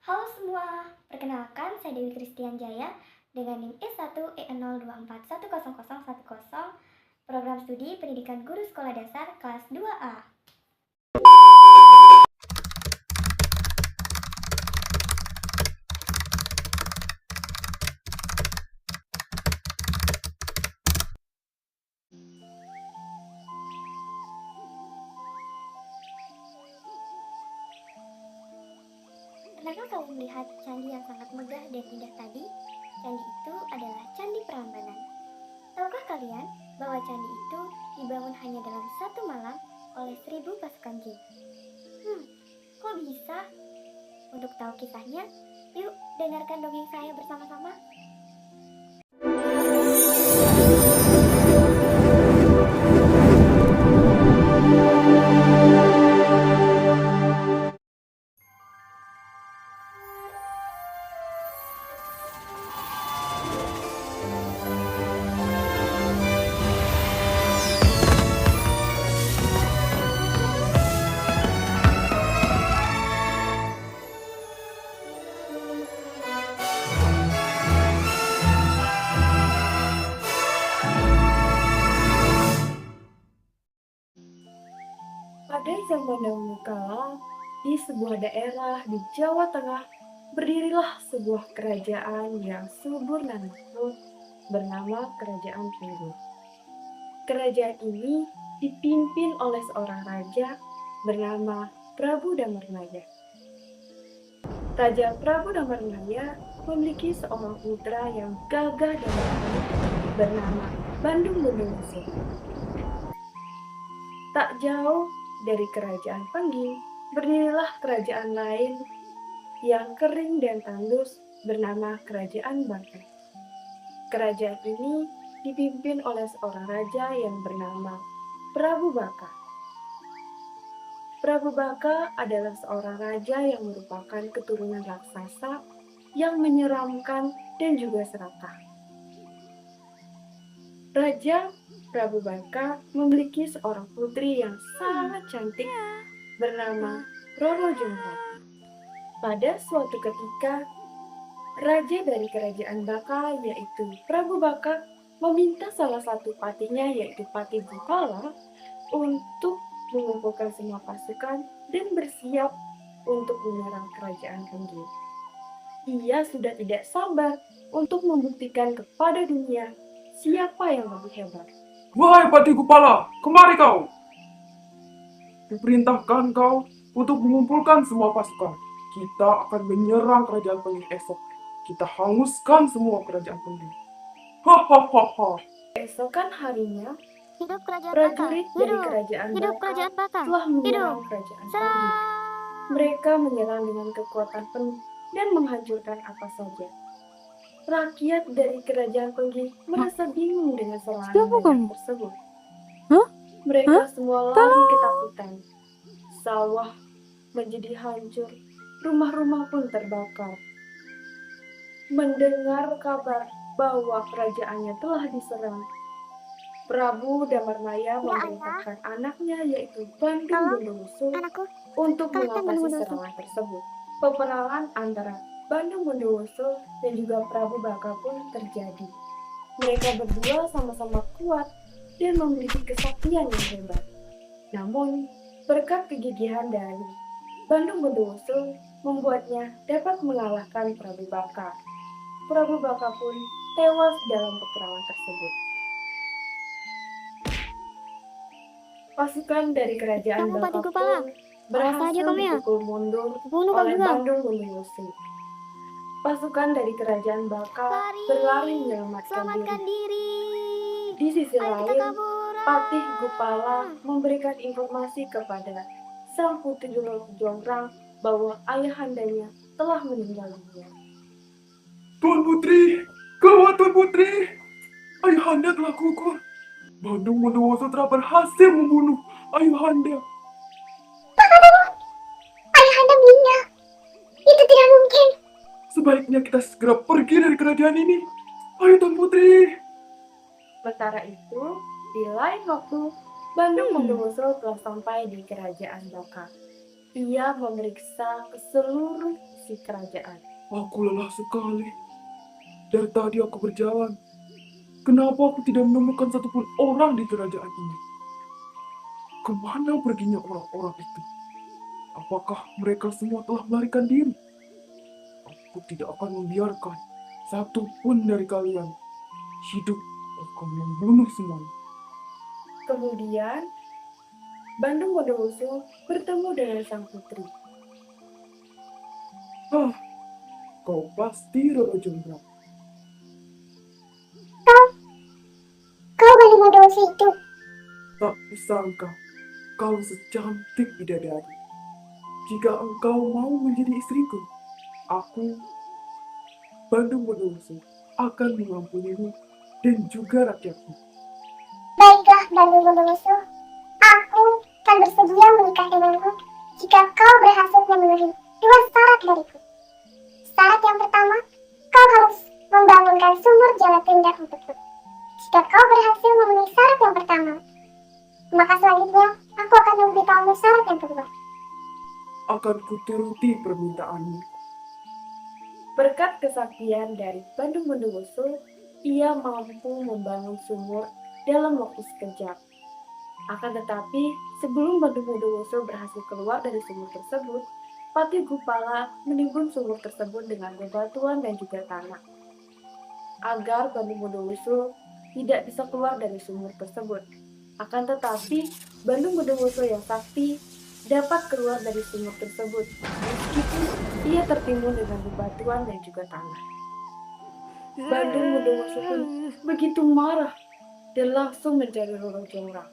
Halo semua, perkenalkan saya Dewi Kristian Jaya dengan NIM S1E02410010, Program Studi Pendidikan Guru Sekolah Dasar kelas 2A. Pernahkah kamu melihat candi yang sangat megah dan indah tadi? Candi itu adalah Candi Prambanan. Tahukah kalian bahwa candi itu dibangun hanya dalam satu malam oleh 1000 pasukan jin? Kok bisa? Untuk tahu kisahnya, yuk dengarkan dongeng saya bersama-sama. Pada zaman dahulu kala, di sebuah daerah di Jawa Tengah, berdirilah sebuah kerajaan yang subur dan makmur bernama Kerajaan Punggur. Kerajaan ini dipimpin oleh seorang raja bernama Prabu Damarnaya. Raja Prabu Damarnaya memiliki seorang putra yang gagah dan berani bernama Bandung Bondowoso. Tak jauh dari kerajaan Pengging, berdirilah kerajaan lain yang kering dan tandus bernama Kerajaan Baka. Kerajaan ini dipimpin oleh seorang raja yang bernama Prabu Baka. Prabu Baka adalah seorang raja yang merupakan keturunan raksasa yang menyeramkan dan juga serakah. Raja Prabu Baka memiliki seorang putri yang sangat cantik bernama Roro Jonggrang. Pada suatu ketika, raja dari kerajaan Baka yaitu Prabu Baka meminta salah satu patinya yaitu Patih Gupala untuk mengumpulkan semua pasukan dan bersiap untuk menyerang kerajaan Pengging. Ia sudah tidak sabar untuk membuktikan kepada dunia siapa yang lebih hebat. Wahai Patih Gupala, kemari kau! Kuperintahkan kau untuk mengumpulkan semua pasukan. Kita akan menyerang kerajaan Pengging esok. Kita hanguskan semua kerajaan Pengging. Hahaha. Keesokan harinya, Hidup kerajaan prajurit Baka. dari Hidup. kerajaan Hidup Baka kerajaan Baka. telah menyerang Hidup. kerajaan Serang. Pengging. Mereka menyerang dengan kekuatan penuh dan menghancurkan apa saja. Rakyat dari kerajaan Pengging merasa bingung dengan serangan mendadak tersebut. Mereka semua lari ketakutan. Sawah menjadi hancur, rumah-rumah pun terbakar. Mendengar kabar bahwa kerajaannya telah diserang, Prabu Damarnaya memerintahkan anaknya yaitu Bandung Bondowoso Anakku, untuk kalahkan Bandung mengatasi Bondowoso. serangan tersebut. Peperangan antara Bandung Bondowoso dan juga Prabu Baka pun terjadi. Mereka berdua sama-sama kuat dan memiliki kesaktian yang hebat. Namun, berkat kegigihan dari Bandung Bondowoso membuatnya dapat mengalahkan Prabu Baka. Prabu Baka pun tewas dalam peperangan tersebut. Pasukan dari kerajaan Kamu, Baka Patih Gupala. pun berhasil kamu ya. dipukul mundur Bunuh kau oleh juga. Bandung Bondowoso. Pasukan dari kerajaan Baka Lari. berlari menyelamatkan Selamatkan diri. diri. Di sisi Ayo kita lain, kabur. Patih Gupala memberikan informasi kepada sang putri Roro Jonggrang bahwa ayahandanya telah meninggal dunia. Tuan Putri, gawat Tuan Putri! Ayahanda telah gugur. Bandung Bondowoso telah berhasil membunuh Ayahanda. Ayahanda meninggal. Itu tidak mungkin. Sebaiknya kita segera pergi dari kerajaan ini. Ayo Tuan Putri! Sementara itu, di lain waktu, Bandung Bondowoso telah sampai di Kerajaan Baka. Ia memeriksa ke seluruh isi kerajaan. Aku lelah sekali. Dari tadi aku berjalan. Kenapa aku tidak menemukan satupun orang di kerajaan ini? Kemana perginya orang-orang itu? Apakah mereka semua telah melarikan diri? Aku tidak akan membiarkan satupun dari kalian hidup. Akan membunuh semuanya. Kemudian, Bandung Bondowoso bertemu dengan sang putri. Kau pasti Roro Jonggrang. Kau Bandung Bondowoso itu. Tak kusangka kau secantik bidadari. Jika engkau mau menjadi istriku, aku, Bandung Bondowoso, akan mengampunimu dan juga rakyatmu. Baiklah Bandung Bondowoso, aku akan bersedia menikah denganmu jika kau berhasil memenuhi 2 syarat dariku. Syarat yang pertama, kau harus membangunkan sumur Jawa Tengah untukku. Jika kau berhasil memenuhi syarat yang pertama, maka selanjutnya aku akan memberitahumu syarat yang kedua. Akan kuturuti permintaanmu. Berkat kesaktian dari Bandung Bondowoso, ia mampu membangun sumur dalam waktu sekejap. Akan tetapi, sebelum Bandung Bondowoso berhasil keluar dari sumur tersebut, Patih Gupala menimbun sumur tersebut dengan bebatuan dan juga tanah. Agar Bandung Bondowoso tidak bisa keluar dari sumur tersebut. Akan tetapi, Bandung Bondowoso yang sakti dapat keluar dari sumur tersebut, meskipun ia tertimbun dengan bebatuan dan juga tanah. Bandung Bondowoso pun begitu marah dan langsung mencari Roro Jonggrang.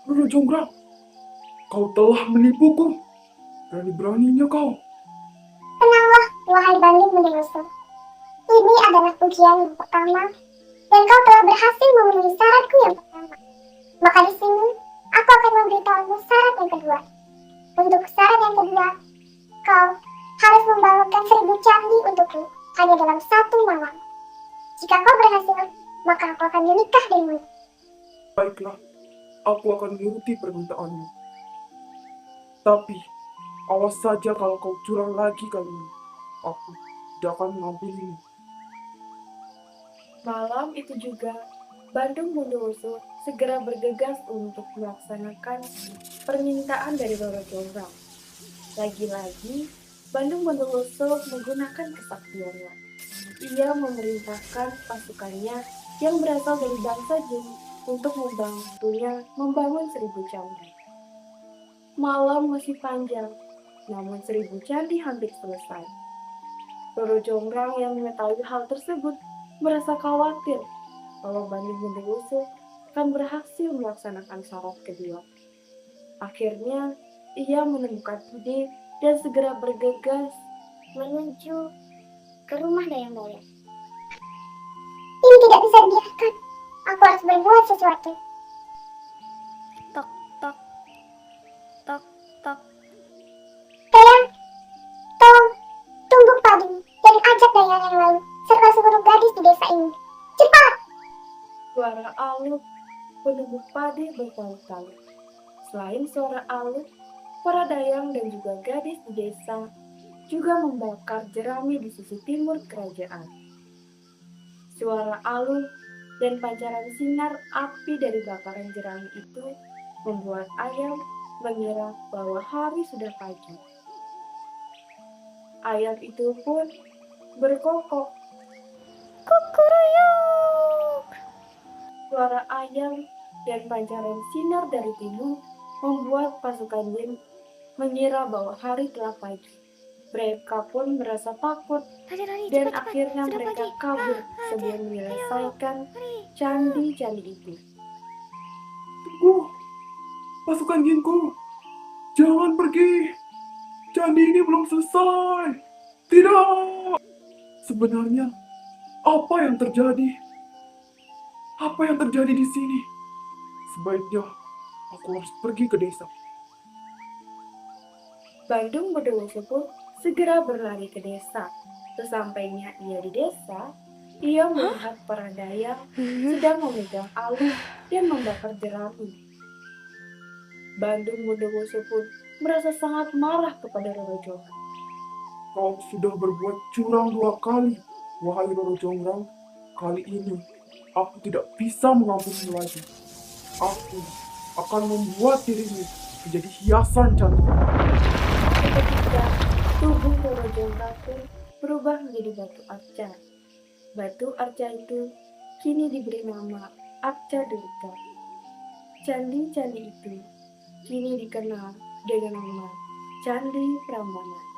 Roro Jonggrang, kau telah menipuku. Berani-beraninya kau. Tenanglah, wahai Bandung Bondowoso. Ini adalah ujian yang pertama, dan kau telah berhasil memenuhi syaratku yang pertama. Maka di sini, aku akan memberitahumu syarat yang kedua. Untuk syarat yang kedua, kau harus membangunkan 1000 candi untukku hanya dalam 1 malam. Jika kau berhasil, maka aku akan menikah denganmu. Baiklah, aku akan menuruti permintaanmu. Tapi, awas saja kalau kau curang lagi kali ini. Aku tidak akan mengampunimu. Malam itu juga, Bandung Bondowoso segera bergegas untuk melaksanakan permintaan dari Roro Jonggrang. Lagi-lagi, Bandung Bondowoso menggunakan kesaktiannya. Ia memerintahkan pasukannya yang berasal dari bangsa Jin untuk membantunya membangun 1000 candi. Malam masih panjang, namun 1000 candi hampir selesai. Roro Jonggrang yang mengetahui hal tersebut merasa khawatir bahwa Bandung Bondowoso akan berhasil melaksanakan syarat kedua. Akhirnya, ia menemukan ide dan segera bergegas Menuju ke rumah Dayang-Dayang. Ini tidak bisa dibiarkan. Aku harus berbuat sesuatu. Tok tok tok tok. Dayang, tolong tumbuk padi dan ajak Dayang yang lain serta seluruh gadis di desa ini. Cepat! suara aluk penumbuk padi bertalut-talut. Selain suara aluk, para dayang dan juga gadis di desa juga membakar jerami di sisi timur kerajaan. Suara aluk dan pancaran sinar api dari bakaran jerami itu membuat ayam mengira bahwa hari sudah pagi. Ayam itu pun berkokok. Kukuruyuk. Suara ayam dan pancaran sinar dari timur membuat pasukan Jin mengira bahwa hari telah pagi. Mereka pun merasa takut Lari, dan cepat, akhirnya sudah mereka pagi. kabur Aja. sebelum menyelesaikan Lari. candi-candi itu. Tunggu, pasukan Jinku. Jangan pergi. Candi ini belum selesai. Tidak. Sebenarnya, apa yang terjadi? Apa yang terjadi di sini? Sebaiknya aku harus pergi ke desa. Bandung Bondowoso pun segera berlari ke desa. Sesampainya ia di desa, ia melihat para dayang sedang memegang aluk dan membakar jerami. Bandung Bondowoso pun merasa sangat marah kepada Roro Jonggrang. Kau sudah berbuat curang 2 kali, wahai Roro Jonggrang. Kali ini, aku tidak bisa mengampunimu lagi. Aku akan membuat dirimu menjadi hiasan cantik. Seketika, tubuh Roro Jonggrang pun berubah menjadi batu arca. Batu arca itu kini diberi nama Arca Delika. Candi-candi itu kini dikenal dengan nama Candi Prambanan.